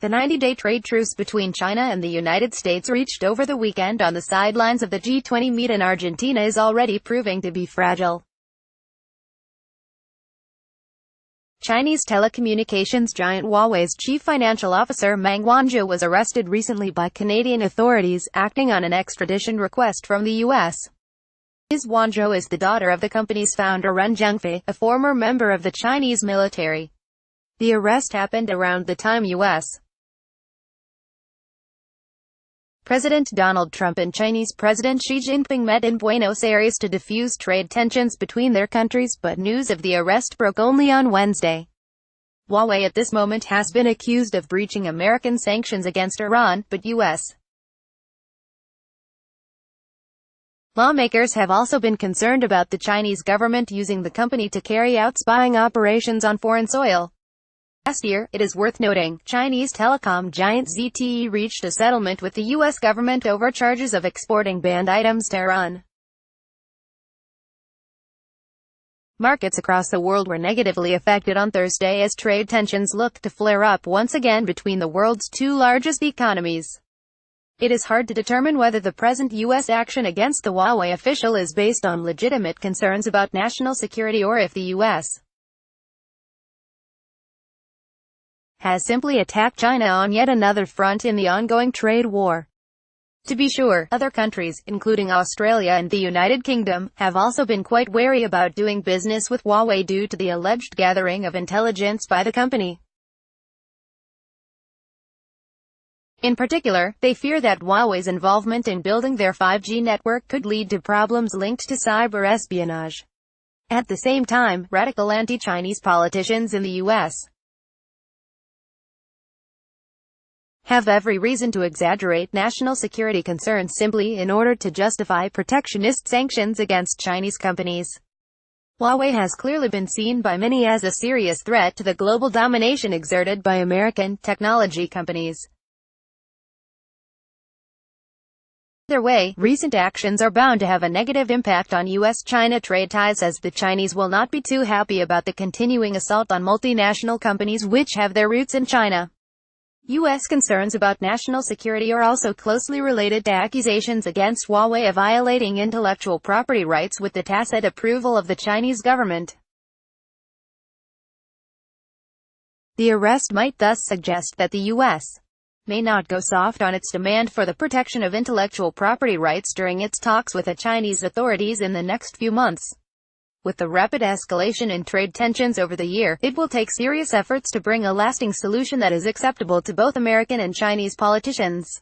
The 90-day trade truce between China and the United States reached over the weekend on the sidelines of the G20 meet in Argentina is already proving to be fragile. Chinese telecommunications giant Huawei's chief financial officer Meng Wanzhou was arrested recently by Canadian authorities, acting on an extradition request from the U.S. Ms. Wanzhou is the daughter of the company's founder Ren Zhengfei, a former member of the Chinese military. The arrest happened around the time U.S. President Donald Trump and Chinese President Xi Jinping met in Buenos Aires to defuse trade tensions between their countries, but news of the arrest broke only on Wednesday. Huawei at this moment has been accused of breaching American sanctions against Iran, but U.S. lawmakers have also been concerned about the Chinese government using the company to carry out spying operations on foreign soil. Last year, it is worth noting, Chinese telecom giant ZTE reached a settlement with the U.S. government over charges of exporting banned items to Iran. Markets across the world were negatively affected on Thursday as trade tensions looked to flare up once again between the world's two largest economies. It is hard to determine whether the present U.S. action against the Huawei official is based on legitimate concerns about national security or if the U.S. has simply attacked China on yet another front in the ongoing trade war. To be sure, other countries, including Australia and the United Kingdom, have also been quite wary about doing business with Huawei due to the alleged gathering of intelligence by the company. In particular, they fear that Huawei's involvement in building their 5G network could lead to problems linked to cyber espionage. At the same time, radical anti-Chinese politicians in the U.S. have every reason to exaggerate national security concerns simply in order to justify protectionist sanctions against Chinese companies. Huawei has clearly been seen by many as a serious threat to the global domination exerted by American technology companies. Either way, recent actions are bound to have a negative impact on U.S.-China trade ties, as the Chinese will not be too happy about the continuing assault on multinational companies which have their roots in China. U.S. concerns about national security are also closely related to accusations against Huawei of violating intellectual property rights with the tacit approval of the Chinese government. The arrest might thus suggest that the U.S. may not go soft on its demand for the protection of intellectual property rights during its talks with the Chinese authorities in the next few months. With the rapid escalation in trade tensions over the year, it will take serious efforts to bring a lasting solution that is acceptable to both American and Chinese politicians.